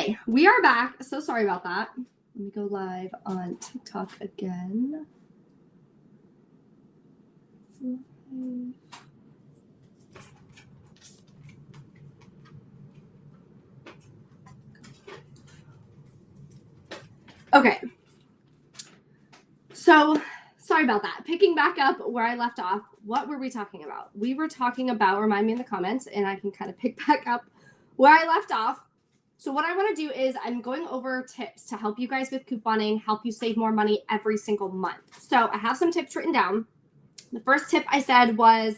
Okay, we are back. So sorry about that. Let me go live on TikTok again. Okay. So sorry about that. Picking back up where I left off, what were we talking about? We were talking about, remind me in the comments, and I can kind of pick back up where I left off. So what I want to do is I'm going over tips to help you guys with couponing, help you save more money every single month. So I have some tips written down. The first tip I said was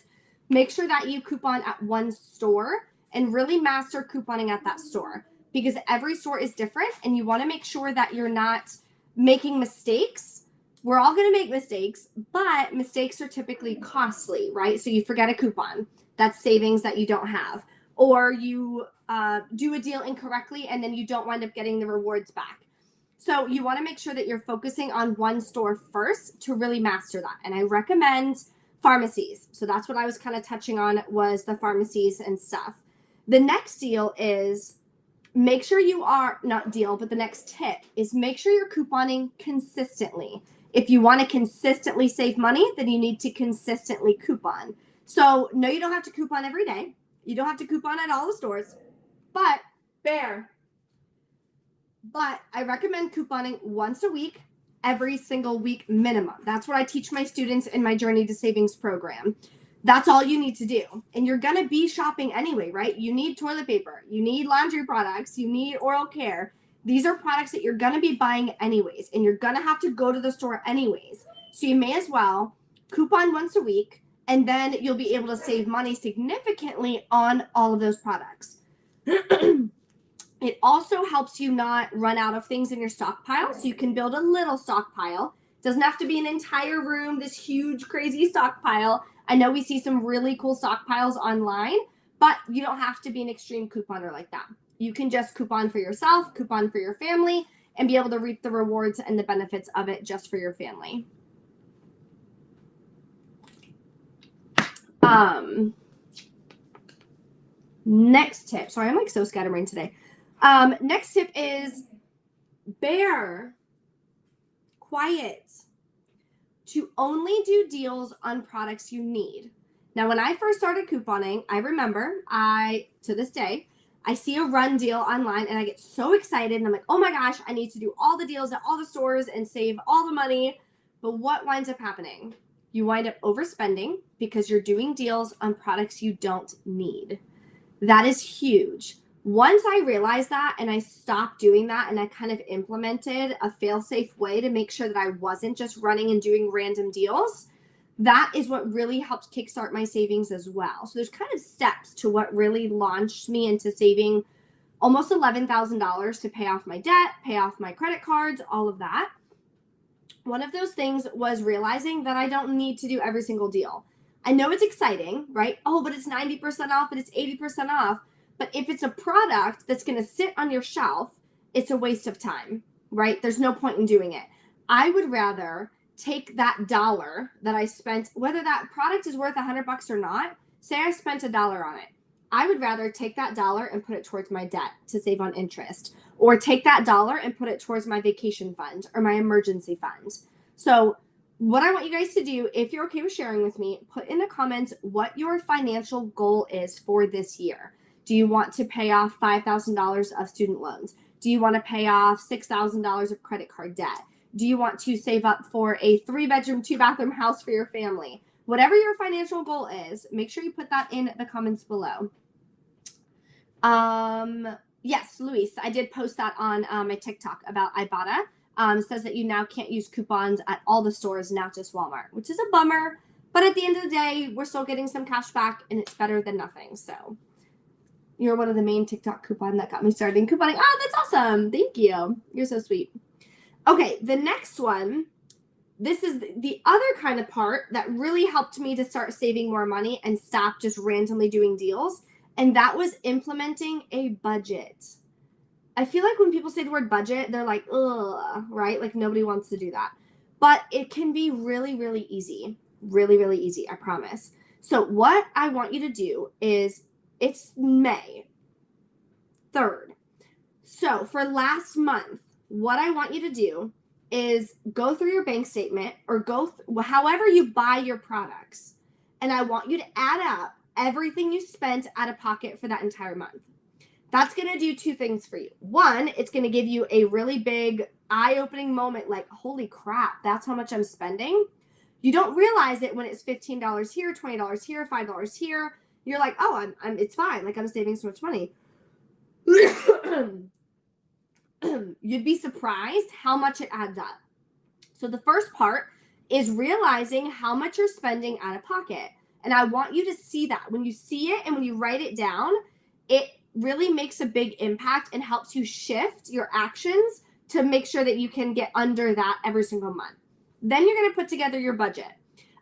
make sure that you coupon at one store and really master couponing at that store, because every store is different and you want to make sure that you're not making mistakes. We're all going to make mistakes, but mistakes are typically costly, right? So you forget a coupon. That's savings that you don't have. Or you do a deal incorrectly and then you don't wind up getting the rewards back. So you want to make sure that you're focusing on one store first to really master that. And I recommend pharmacies. So that's what I was kind of touching on, was the pharmacies and stuff. The next deal is make sure you are, not deal, but the next tip is make sure you're couponing consistently. If you want to consistently save money, then you need to consistently coupon. So no, you don't have to coupon every day. You don't have to coupon at all the stores, but I recommend couponing once a week, every single week minimum. That's what I teach my students in my Journey to Savings program. That's all you need to do. And you're going to be shopping anyway, right? You need toilet paper. You need laundry products. You need oral care. These are products that you're going to be buying anyways, and you're going to have to go to the store anyways. So you may as well coupon once a week, and then you'll be able to save money significantly on all of those products. It also helps you not run out of things in your stockpile, so you can build a little stockpile. It doesn't have to be an entire room, this huge, crazy stockpile. I know we see some really cool stockpiles online, but you don't have to be an extreme couponer like that. You can just coupon for yourself, coupon for your family, and be able to reap the rewards and the benefits of it just for your family. Next tip. Sorry, I'm like so scatterbrained today. Next tip is quiet. To only do deals on products you need. Now, when I first started couponing, I remember to this day, I see a run deal online and I get so excited and I'm like, oh my gosh, I need to do all the deals at all the stores and save all the money. But what winds up happening? You wind up overspending because you're doing deals on products you don't need. That is huge. Once I realized that and I stopped doing that and I kind of implemented a fail-safe way to make sure that I wasn't just running and doing random deals, that is what really helped kickstart my savings as well. So there's kind of steps to what really launched me into saving almost $11,000 to pay off my debt, pay off my credit cards, all of that. One of those things was realizing that I don't need to do every single deal. I know it's exciting, right? Oh, but it's 90% off and it's 80% off. But if it's a product that's going to sit on your shelf, it's a waste of time, right? There's no point in doing it. I would rather take that dollar that I spent, whether that product is worth $100 or not. Say I spent $1 on it. I would rather take that dollar and put it towards my debt to save on interest, or take that dollar and put it towards my vacation fund or my emergency fund. So what I want you guys to do, if you're okay with sharing with me, put in the comments what your financial goal is for this year. Do you want to pay off $5,000 of student loans? Do you want to pay off $6,000 of credit card debt? Do you want to save up for a 3-bedroom, 2-bathroom house for your family? Whatever your financial goal is, make sure you put that in the comments below. Yes, Luis, I did post that on my TikTok about Ibotta. Says that you now can't use coupons at all the stores, not just Walmart, which is a bummer. But at the end of the day, we're still getting some cash back and it's better than nothing. So you're one of the main TikTok coupon that got me started in couponing. Oh, that's awesome. Thank you. You're so sweet. Okay, the next one, this is the other kind of part that really helped me to start saving more money and stop just randomly doing deals. And that was implementing a budget. I feel like when people say the word budget, they're like, ugh, right? Like nobody wants to do that. But it can be really, really easy. Really, really easy, I promise. So what I want you to do is, it's May 3rd. So for last month, what I want you to do is go through your bank statement or however you buy your products. And I want you to add up everything you spent out of pocket for that entire month. That's going to do two things for you. One, it's going to give you a really big eye-opening moment like, holy crap, that's how much I'm spending. You don't realize it when it's $15 here, $20 here, $5 here. You're like, oh, it's fine. Like I'm saving so much money. You'd be surprised how much it adds up. So the first part is realizing how much you're spending out of pocket. And I want you to see that. When you see it and when you write it down, it really makes a big impact and helps you shift your actions to make sure that you can get under that every single month. Then you're going to put together your budget.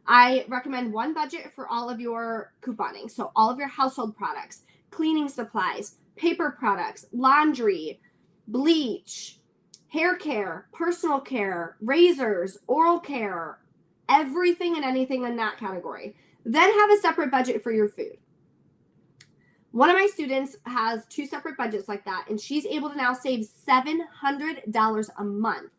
I recommend one budget for all of your couponing. So all of your household products, cleaning supplies, paper products, laundry, bleach, hair care, personal care, razors, oral care, everything and anything in that category. Then have a separate budget for your food. One of my students has two separate budgets like that, and she's able to now save $700 a month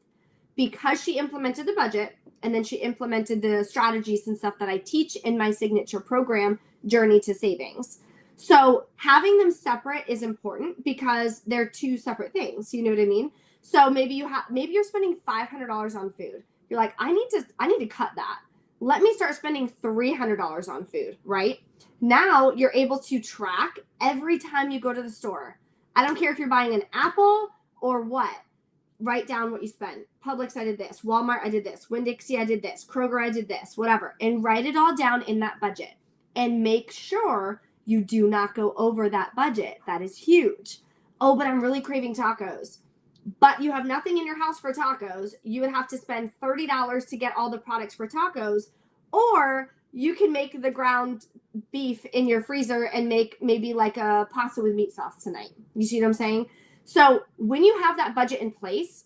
because she implemented the budget and then she implemented the strategies and stuff that I teach in my signature program, Journey to Savings. So having them separate is important because they're two separate things. You know what I mean? So maybe you're spending $500 on food. You're like, I need to cut that. Let me start spending $300 on food, right? Now you're able to track every time you go to the store. I don't care if you're buying an apple or what. Write down what you spend. Publix, I did this. Walmart, I did this. Winn-Dixie, I did this. Kroger, I did this. Whatever. And write it all down in that budget. And make sure you do not go over that budget. That is huge. Oh, but I'm really craving tacos. But you have nothing in your house for tacos. You would have to spend $30 to get all the products for tacos. Or you can make the ground beef in your freezer and make maybe like a pasta with meat sauce tonight. You see what I'm saying? So when you have that budget in place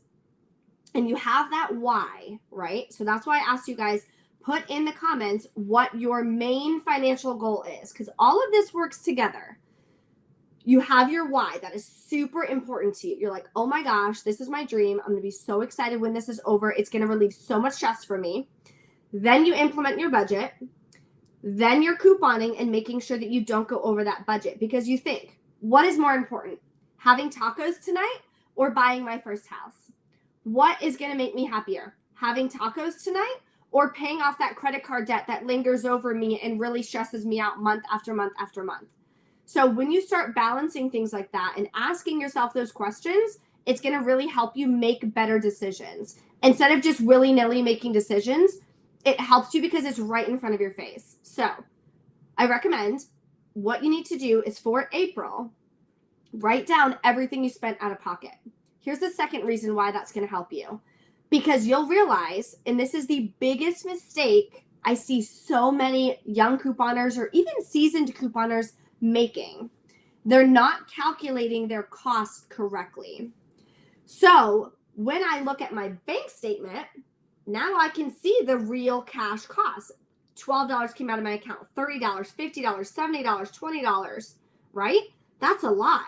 and you have that why, right? So that's why I asked you guys, put in the comments what your main financial goal is, because all of this works together. You have your why. That is super important to you. You're like, oh my gosh, this is my dream. I'm going to be so excited when this is over. It's going to relieve so much stress for me. Then you implement your budget. Then you're couponing and making sure that you don't go over that budget because you think, what is more important? Having tacos tonight or buying my first house? What is going to make me happier? Having tacos tonight or paying off that credit card debt that lingers over me and really stresses me out month after month after month? So when you start balancing things like that and asking yourself those questions, it's going to really help you make better decisions. Instead of just willy-nilly making decisions, it helps you because it's right in front of your face. So I recommend what you need to do is for April, write down everything you spent out of pocket. Here's the second reason why that's going to help you. Because you'll realize, and this is the biggest mistake I see so many young couponers or even seasoned couponers making. They're not calculating their costs correctly. So when I look at my bank statement, now I can see the real cash costs. $12 came out of my account, $30, $50, $70, $20, right? That's a lot.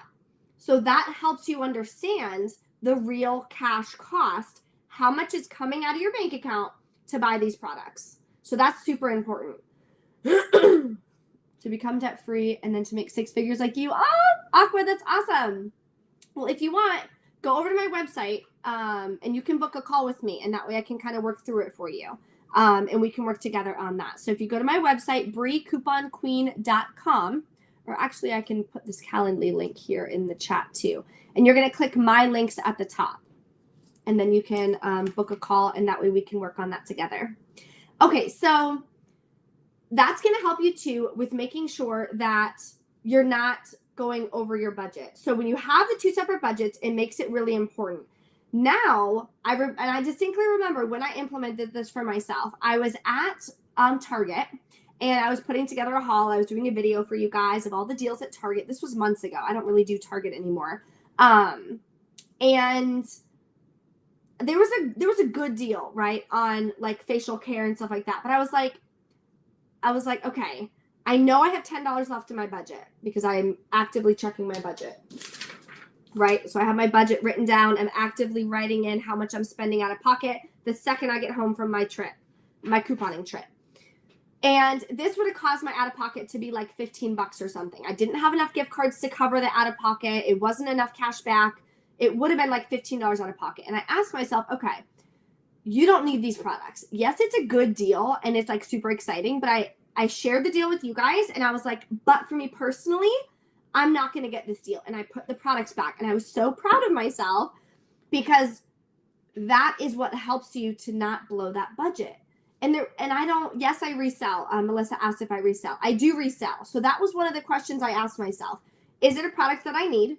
So that helps you understand the real cash cost, how much is coming out of your bank account to buy these products. So that's super important. To become debt-free and then to make six figures like you. Oh, Aqua, that's awesome. Well, if you want, go over to my website and you can book a call with me. And that way I can kind of work through it for you. And we can work together on that. So if you go to my website, breecouponqueen.com, or actually I can put this Calendly link here in the chat too. And you're going to click my links at the top. And then you can book a call and that way we can work on that together. Okay, so that's going to help you too with making sure that you're not going over your budget. So when you have the two separate budgets, it makes it really important. Now, I distinctly remember when I implemented this for myself, I was at Target and I was putting together a haul. I was doing a video for you guys of all the deals at Target. This was months ago. I don't really do Target anymore. And there was a good deal, right, on like facial care and stuff like that. But I was like, okay, I know I have $10 left in my budget because I'm actively checking my budget. right? So I have my budget written down. I'm actively writing in how much I'm spending out of pocket the second I get home from my trip, my couponing trip. And this would have caused my out of pocket to be like $15 or something. I didn't have enough gift cards to cover the out of pocket. It wasn't enough cash back. It would have been like $15 out of pocket. And I asked myself, okay, you don't need these products. Yes, it's a good deal and it's like super exciting, but I shared the deal with you guys and I was like, but for me personally, I'm not going to get this deal. And I put the products back and I was so proud of myself because that is what helps you to not blow that budget. And I don't, yes, I resell. Melissa asked if I resell. I do resell. So that was one of the questions I asked myself. Is it a product that I need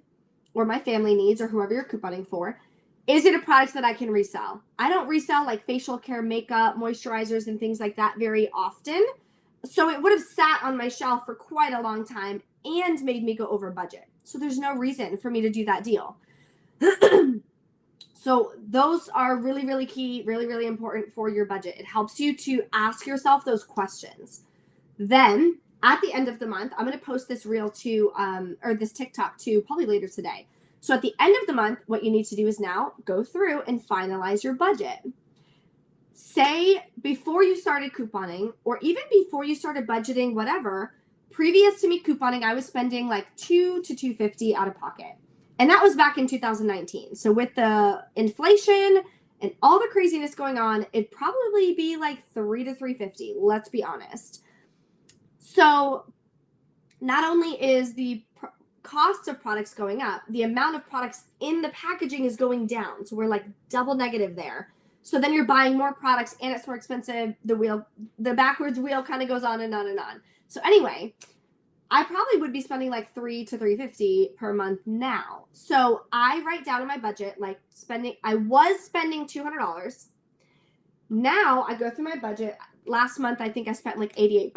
or my family needs or whoever you're couponing for? Is it a product that I can resell? I don't resell like facial care, makeup, moisturizers, and things like that very often. So it would have sat on my shelf for quite a long time and made me go over budget. So there's no reason for me to do that deal. So those are really, really key, really, really important for your budget. It helps you to ask yourself those questions. Then at the end of the month, I'm going to post this reel to, or this TikTok too, probably later today. So at the end of the month, what you need to do is now go through and finalize your budget. Say before you started couponing or even before you started budgeting, whatever, previous to me couponing, I was spending like $200 to $250 out of pocket. And that was back in 2019. So with the inflation and all the craziness going on, it'd probably be like $300 to $350. Let's be honest. So not only is the cost of products going up, the amount of products in the packaging is going down. So we're like double negative there. So then you're buying more products and it's more expensive. The backwards wheel kind of goes on and on and on. So anyway, I probably would be spending like $300 to $350 per month now. So I write down in my budget, I was spending $200. Now I go through my budget. Last month, I think I spent like $88.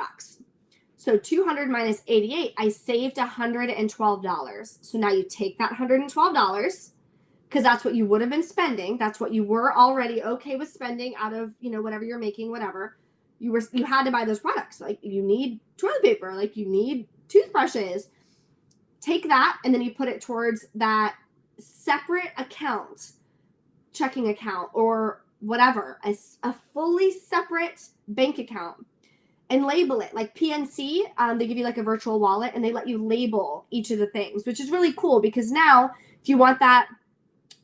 So 200 minus 88, I saved $112. So now you take that $112 because that's what you would have been spending. That's what you were already okay with spending out of, whatever you're making, whatever. You had to buy those products. Like you need toilet paper, like you need toothbrushes. Take that and then you put it towards that separate account, checking account or whatever, a fully separate bank account, and label it like PNC. They give you like a virtual wallet and they let you label each of the things, which is really cool because now if you want that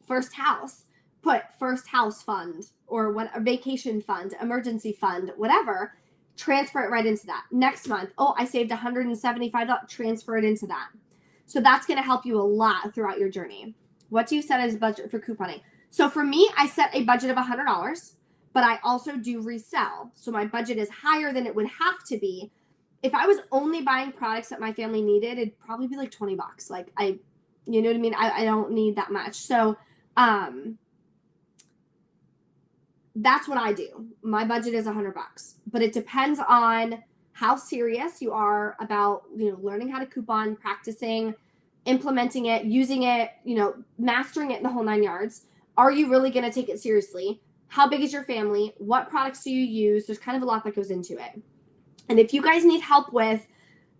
first house, put first house fund or what, a vacation fund, emergency fund, whatever. Transfer it right into that. Next month, I saved $175, transfer it into that. So that's going to help you a lot throughout your journey. What do you set as a budget for couponing? So for me, I set a budget of $100, but I also do resell. So my budget is higher than it would have to be. If I was only buying products that my family needed, it'd probably be like $20. Like you know what I mean? I don't need that much. So, that's what I do. My budget is $100, but it depends on how serious you are about, learning how to coupon, practicing, implementing it, using it, mastering it in the whole 9 yards. Are you really going to take it seriously? How big is your family? What products do you use? There's kind of a lot that goes into it. And if you guys need help with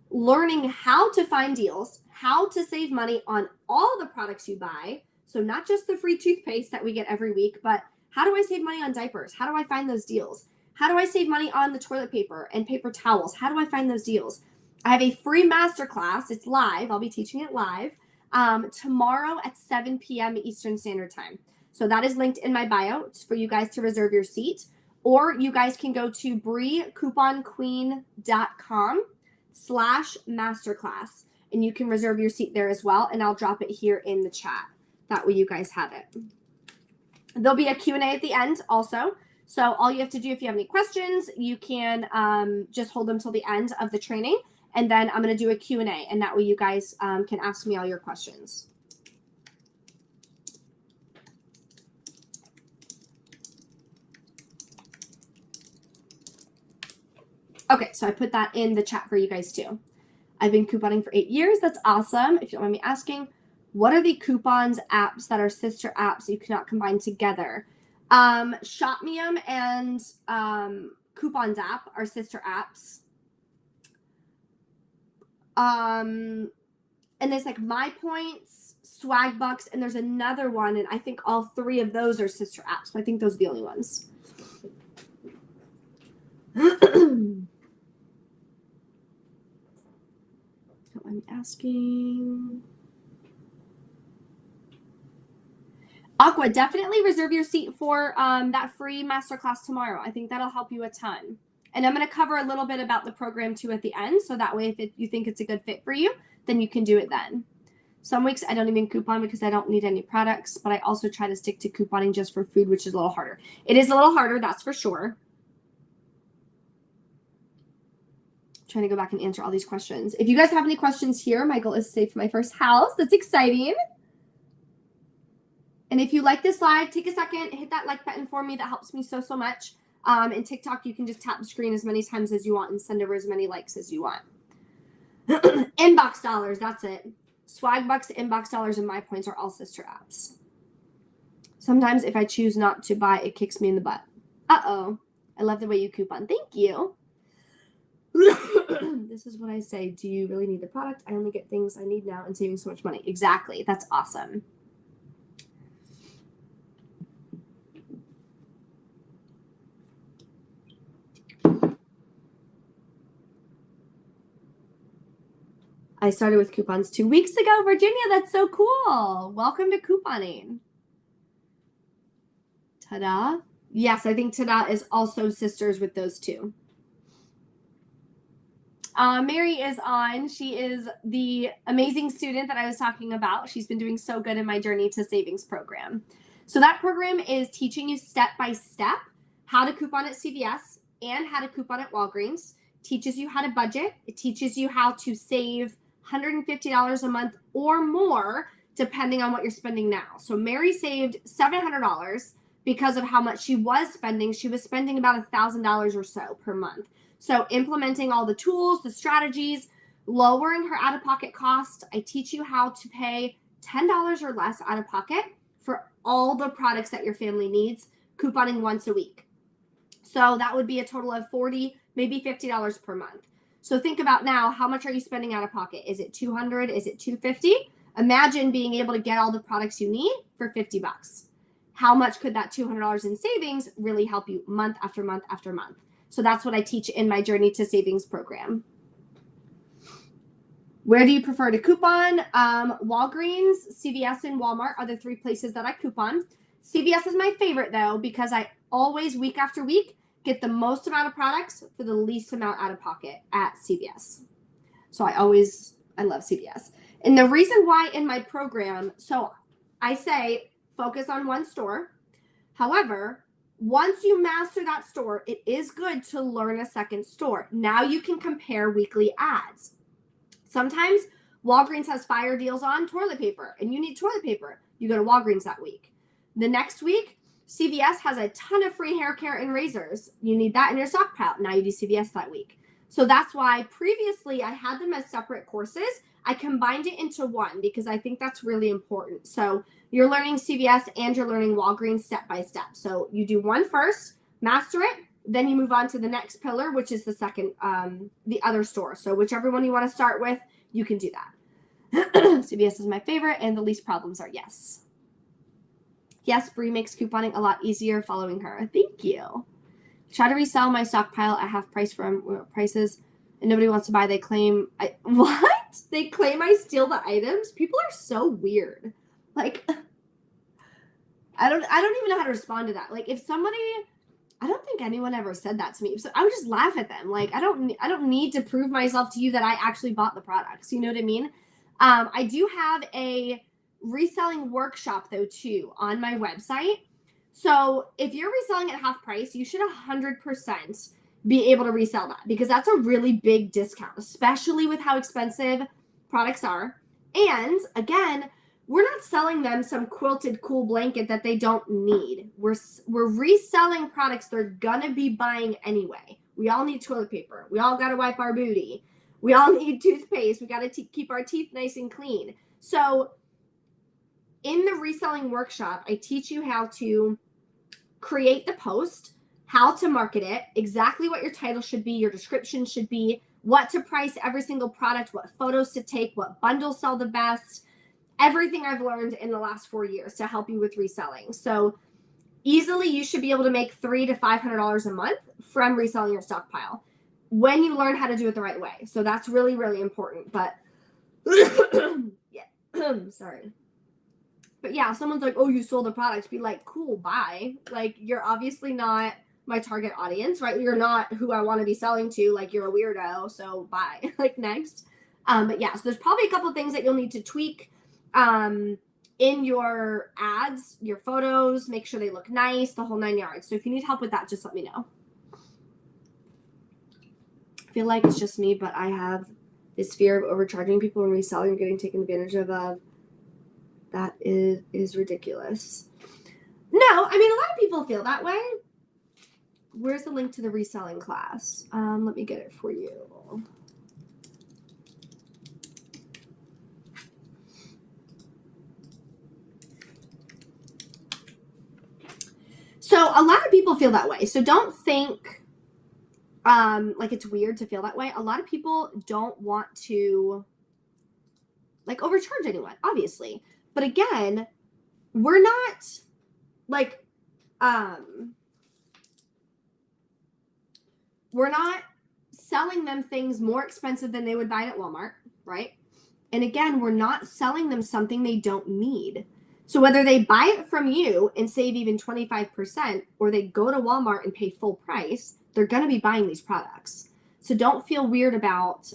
learning how to find deals, how to save money on all the products you buy, so not just the free toothpaste that we get every week, but how do I save money on diapers? How do I find those deals? How do I save money on the toilet paper and paper towels? How do I find those deals? I have a free masterclass. It's live. I'll be teaching it live tomorrow at 7 p.m. Eastern Standard Time. So that is linked in my bio for you guys to reserve your seat. Or you guys can go to breecouponqueen.com/masterclass and you can reserve your seat there as well. And I'll drop it here in the chat. That way you guys have it. There'll be a Q&A at the end also. So all you have to do if you have any questions, you can just hold them till the end of the training. And then I'm going to do a Q&A. And that way you guys can ask me all your questions. Okay, so I put that in the chat for you guys too. I've been couponing for 8 years. That's awesome. If you don't mind me asking, what are the coupons apps that are sister apps that you cannot combine together? Shopmium and Coupons app are sister apps. And there's like My Points, Swag Bucks, and there's another one, and I think all three of those are sister apps. I think those are the only ones. So I'm asking. Aqua, definitely reserve your seat for that free masterclass tomorrow. I think that'll help you a ton. And I'm going to cover a little bit about the program too at the end. So that way, if you think it's a good fit for you, then you can do it then. Some weeks I don't even coupon because I don't need any products, but I also try to stick to couponing just for food, which is a little harder. It is a little harder, that's for sure. I'm trying to go back and answer all these questions. If you guys have any questions here, my goal is to save for my first house. That's exciting. And if you like this live, take a second, hit that like button for me. That helps me so much. And TikTok, you can just tap the screen as many times as you want and send over as many likes as you want. Inbox dollars, that's it. Swag Bucks, Inbox dollars, and My Points are all sister apps. Sometimes if I choose not to buy, it kicks me in the butt. Uh-oh. I love the way you coupon. Thank you. This is what I say. Do you really need the product? I only get things I need now and saving so much money. Exactly. That's awesome. I started with coupons 2 weeks ago, Virginia. That's so cool. Welcome to couponing. Ta-da. Yes, I think Ta-da is also sisters with those two. Mary is on. She is the amazing student that I was talking about. She's been doing so good in my Journey to Savings program. So that program is teaching you step-by-step how to coupon at CVS and how to coupon at Walgreens. Teaches you how to budget. It teaches you how to save $150 a month or more, depending on what you're spending now. So Mary saved $700 because of how much she was spending. She was spending about $1,000 or so per month. So implementing all the tools, the strategies, lowering her out-of-pocket cost. I teach you how to pay $10 or less out of pocket for all the products that your family needs, couponing once a week. So that would be a total of $40, maybe $50 per month. So think about now, how much are you spending out of pocket? Is it $200? Is it $250? Imagine being able to get all the products you need for $50. How much could that $200 in savings really help you month after month after month? So that's what I teach in my Journey to Savings program. Where do you prefer to coupon? Walgreens, CVS, and Walmart are the three places that I coupon. CVS is my favorite though, because I always, week after week, get the most amount of products for the least amount out of pocket at CVS. So I love CVS. And the reason why in my program, so I say focus on one store. However, once you master that store, it is good to learn a second store. Now you can compare weekly ads. Sometimes Walgreens has fire deals on toilet paper and you need toilet paper. You go to Walgreens that week. The next week, CVS has a ton of free hair care and razors. You need that in your stockpile. Now you do CVS that week. So that's why previously I had them as separate courses. I combined it into one because I think that's really important. So you're learning CVS and you're learning Walgreens step by step. So you do one first, master it, then you move on to the next pillar, which is the second, the other store. So whichever one you want to start with, you can do that. CVS is my favorite and the least problems are yes. Yes, Bree makes couponing a lot easier following her. Thank you. Try to resell my stockpile at half price from prices and nobody wants to buy. They claim what? They claim I steal the items? People are so weird. Like, I don't even know how to respond to that. Like, if somebody, I don't think anyone ever said that to me. So I would just laugh at them. Like, I don't need to prove myself to you that I actually bought the products. You know what I mean? I do have a reselling workshop though too on my website. So if you're reselling at half price, you should 100% be able to resell that because that's a really big discount, especially with how expensive products are. And again, we're not selling them some quilted cool blanket that they don't need. We're reselling products they're gonna be buying anyway. We all need toilet paper. We all gotta wipe our booty. We all need toothpaste. We gotta keep our teeth nice and clean. So in the reselling workshop, I teach you how to create the post, how to market it, exactly what your title should be, your description should be, what to price every single product, what photos to take, what bundles sell the best, everything I've learned in the last 4 years to help you with reselling. So easily you should be able to make $300 to $500 a month from reselling your stockpile when you learn how to do it the right way. So that's really, really important. But yeah, sorry. But yeah, if someone's like, oh, you sold a product, be like, cool, bye. Like, you're obviously not my target audience, right? You're not who I want to be selling to. Like, you're a weirdo, so bye. Like, next. But yeah, so there's probably a couple of things that you'll need to tweak in your ads, your photos, make sure they look nice, the whole 9 yards. So if you need help with that, just let me know. I feel like it's just me, but I have this fear of overcharging people and reselling and getting taken advantage of. That is ridiculous. No, I mean, a lot of people feel that way. Where's the link to the reselling class? Let me get it for you. So a lot of people feel that way. So don't think like it's weird to feel that way. A lot of people don't want to like overcharge anyone, obviously. But again, we're not like we're not selling them things more expensive than they would buy it at Walmart, right? And again, we're not selling them something they don't need. So whether they buy it from you and save even 25%, or they go to Walmart and pay full price, they're going to be buying these products. So don't feel weird about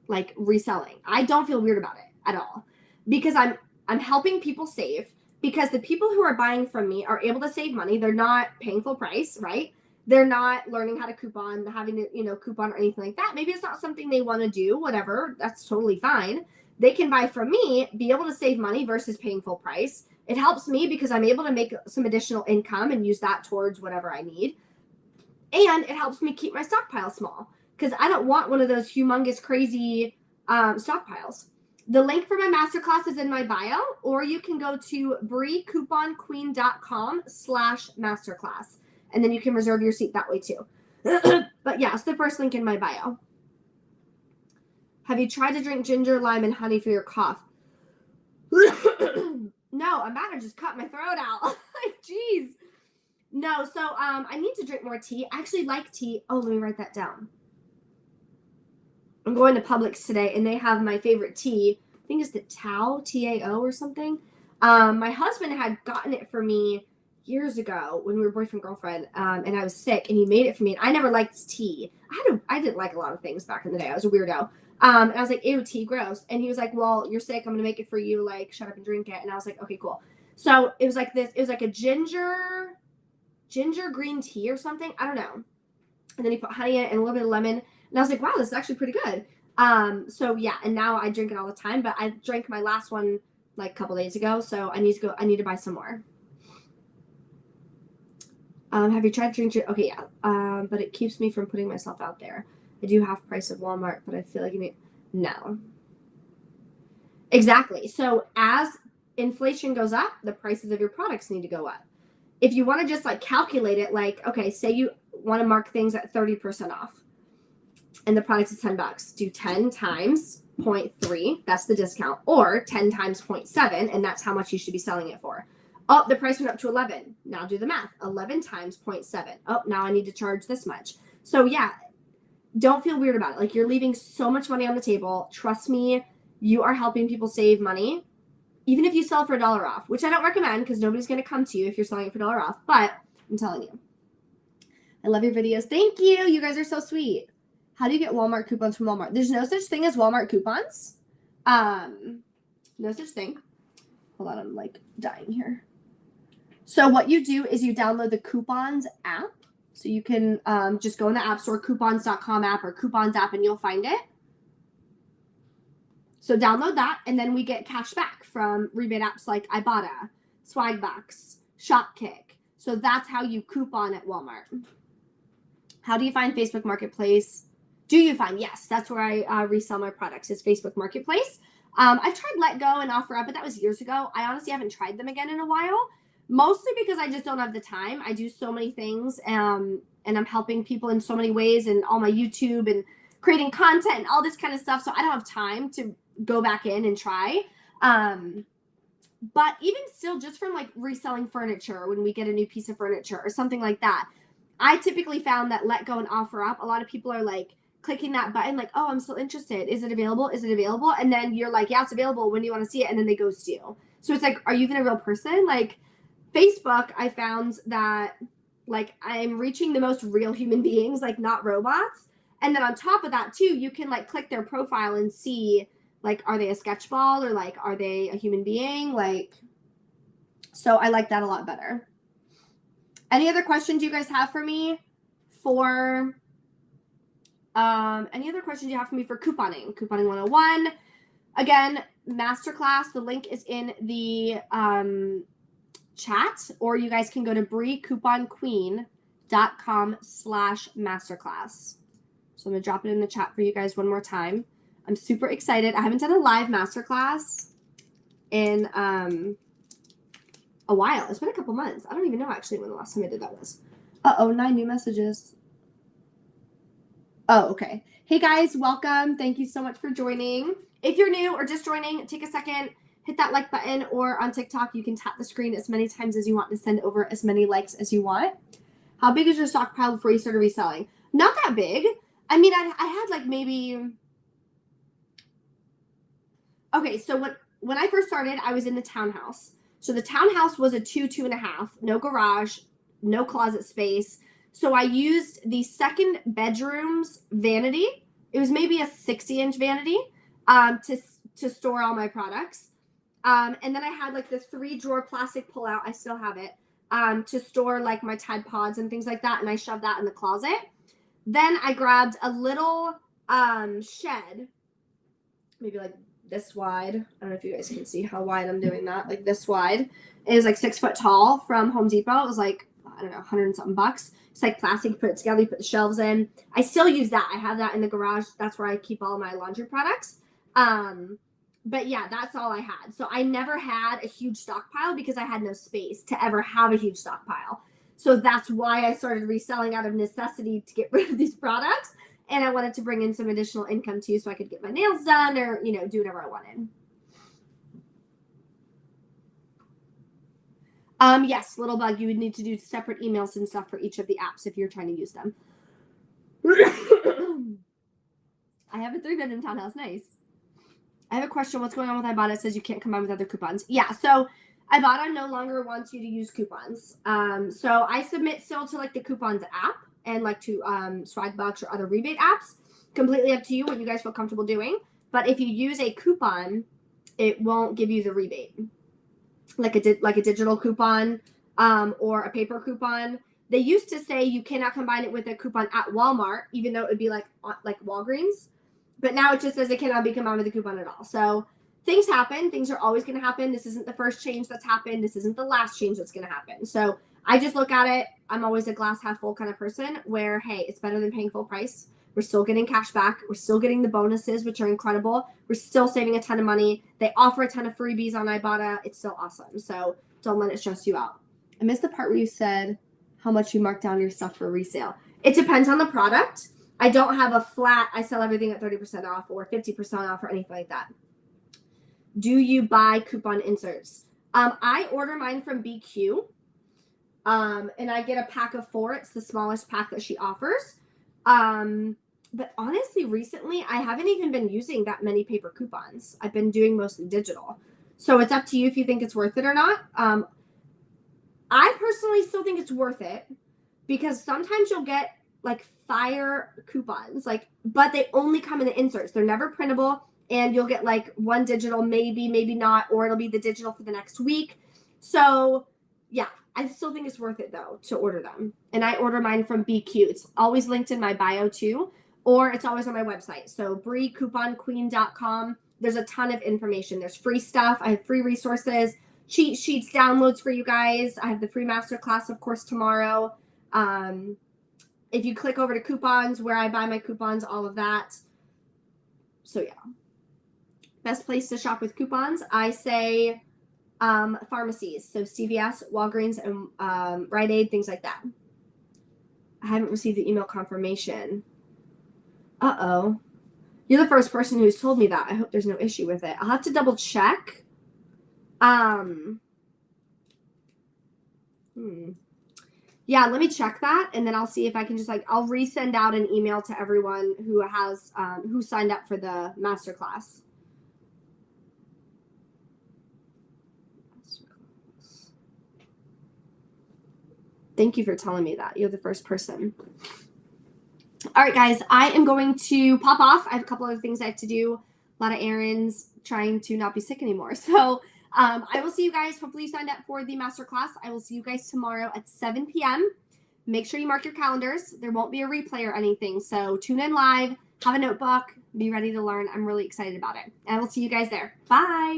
like reselling. I don't feel weird about it at all, because I'm helping people save, because the people who are buying from me are able to save money. They're not paying full price, right? They're not learning how to coupon, having to, coupon or anything like that. Maybe it's not something they want to do, whatever. That's totally fine. They can buy from me, be able to save money versus paying full price. It helps me because I'm able to make some additional income and use that towards whatever I need. And it helps me keep my stockpile small, because I don't want one of those humongous, crazy stockpiles. The link for my masterclass is in my bio, or you can go to breecouponqueen.com/masterclass, and then you can reserve your seat that way too. But yeah, it's the first link in my bio. Have you tried to drink ginger, lime, and honey for your cough? No, I'm about to just cut my throat out. Like, geez. No, so I need to drink more tea. I actually like tea. Oh, let me write that down. I'm going to Publix today, and they have my favorite tea. I think it's the Tao, T-A-O or something. My husband had gotten it for me years ago when we were boyfriend-girlfriend, and I was sick, and he made it for me. And I never liked tea. I didn't like a lot of things back in the day. I was a weirdo. And I was like, ew, tea, gross. And he was like, well, you're sick. I'm going to make it for you. Like, shut up and drink it. And I was like, okay, cool. So it was like this. It was like a ginger green tea or something. I don't know. And then he put honey in it and a little bit of lemon. And I was like, wow, this is actually pretty good. So yeah, and now I drink it all the time, but I drank my last one like a couple days ago. So I need to buy some more. Have you tried to drink it? Okay, yeah. But it keeps me from putting myself out there. I do half price of Walmart, but I feel like no. Exactly. So as inflation goes up, the prices of your products need to go up. If you want to just like calculate it, like, okay, say you want to mark things at 30% off and the product is $10, do 10 times 0.3, that's the discount, or 10 times 0.7, and that's how much you should be selling it for. Oh, the price went up to 11. Now do the math. 11 times 0.7. Oh, now I need to charge this much. So yeah, don't feel weird about it. Like, you're leaving so much money on the table. Trust me, you are helping people save money. Even if you sell for $1 off, which I don't recommend because nobody's going to come to you if you're selling it for $1 off, but I'm telling you. I love your videos. Thank you. You guys are so sweet. How do you get Walmart coupons from Walmart? There's no such thing as Walmart coupons. No such thing. Hold on, I'm like dying here. So what you do is you download the Coupons app. So you can just go in the App Store, coupons.com app or Coupons app, and you'll find it. So download that, and then we get cash back from rebate apps like Ibotta, Swagbucks, Shopkick. So that's how you coupon at Walmart. How do you find Facebook Marketplace? Do you find? Yes, that's where I resell my products, is Facebook Marketplace. I've tried Let Go and OfferUp, but that was years ago. I honestly haven't tried them again in a while, mostly because I just don't have the time. I do so many things, and I'm helping people in so many ways, and all my YouTube and creating content and all this kind of stuff. So I don't have time to go back in and try. But even still, just from like reselling furniture, when we get a new piece of furniture or something like that, I typically found that let go and offer up, a lot of people are like clicking that button like, oh, I'm still interested. Is it available? Is it available? And then you're like, yeah, it's available. When do you want to see it? And then they ghost you. So it's like, are you even a real person? Like Facebook, I found that like I'm reaching the most real human beings, like not robots. And then on top of that too, you can like click their profile and see like, are they a sketchball or like, are they a human being? Like, so I like that a lot better. Any other questions you guys have for me for, any other questions you have for me for couponing? Couponing 101. Again, masterclass, the link is in the chat, or you guys can go to breecouponqueen.com/masterclass. So I'm going to drop it in the chat for you guys one more time. I'm super excited. I haven't done a live masterclass in a while. It's been a couple months. I don't even know actually when the last time I did that was. 9 new messages. Oh, okay. Hey guys, welcome. Thank you so much for joining. If you're new or just joining, take a second, hit that like button, or on TikTok, you can tap the screen as many times as you want to send over as many likes as you want. How big is your stockpile before you started reselling? Not that big. I mean, I had like maybe... Okay, so when I first started, I was in the townhouse. So the townhouse was a 2.5, no garage, no closet space. So I used the second bedroom's vanity. It was maybe a 60-inch vanity to store all my products. And then I had like the 3-drawer plastic pull-out. I still have it to store like my Tide Pods and things like that. And I shoved that in the closet. Then I grabbed a little shed, maybe like this wide. I don't know if you guys can see how wide I'm doing that. Like this wide. It is like 6 foot tall from Home Depot. It was like, I don't know, 100 and something bucks. It's like plastic. You put it together, you put the shelves in. I still use that. I have that in the garage. That's where I keep all my laundry products. But yeah, that's all I had. So I never had a huge stockpile because I had no space to ever have a huge stockpile. So that's why I started reselling out of necessity to get rid of these products. And I wanted to bring in some additional income too, so I could get my nails done or, you know, do whatever I wanted. Yes, little bug, you would need to do separate emails and stuff for each of the apps if you're trying to use them. I have a 3-bedroom townhouse. Nice. I have a question. What's going on with Ibotta? It says you can't combine with other coupons. Yeah, so Ibotta no longer wants you to use coupons. So I submit still to like the coupons app and like to Swagbucks or other rebate apps. Completely up to you what you guys feel comfortable doing. But if you use a coupon, it won't give you the rebate. Like a digital coupon or a paper coupon. They used to say you cannot combine it with a coupon at Walmart, even though it would be like Walgreens. But now it just says it cannot be combined with a coupon at all. So things happen. Things are always going to happen. This isn't the first change that's happened. This isn't the last change that's going to happen. So I just look at it. I'm always a glass half full kind of person where, hey, it's better than paying full price. We're still getting cash back. We're still getting the bonuses, which are incredible. We're still saving a ton of money. They offer a ton of freebies on Ibotta. It's still awesome. So don't let it stress you out. I missed the part where you said how much you mark down your stuff for resale. It depends on the product. I don't have a flat, I sell everything at 30% off or 50% off or anything like that. Do you buy coupon inserts? I order mine from BQ. And I get a pack of 4. It's the smallest pack that she offers. But honestly, recently, I haven't even been using that many paper coupons. I've been doing mostly digital. So it's up to you if you think it's worth it or not. I personally still think it's worth it because sometimes you'll get like fire coupons, but they only come in the inserts. They're never printable, and you'll get like one digital, maybe not, or it'll be the digital for the next week. So yeah, I still think it's worth it though to order them. And I order mine from BQ. It's always linked in my bio too, or it's always on my website. So breecouponqueen.com. There's a ton of information. There's free stuff. I have free resources, cheat sheets, downloads for you guys. I have the free masterclass, of course, tomorrow. If you click over to coupons, where I buy my coupons, all of that. So yeah, best place to shop with coupons, I say pharmacies. So CVS, Walgreens, and Rite Aid, things like that. I haven't received the email confirmation. Uh-oh. You're the first person who's told me that. I hope there's no issue with it. I'll have to double check. Yeah, let me check that, and then I'll see if I can just I'll resend out an email to everyone who has who signed up for the masterclass. Thank you for telling me that. You're the first person. All right, guys, I am going to pop off. I have a couple other things I have to do, a lot of errands, trying to not be sick anymore. So I will see you guys. Hopefully you signed up for the masterclass. I will see you guys tomorrow at 7 p.m. Make sure you mark your calendars. There won't be a replay or anything. So tune in live, have a notebook, be ready to learn. I'm really excited about it. And I will see you guys there. Bye.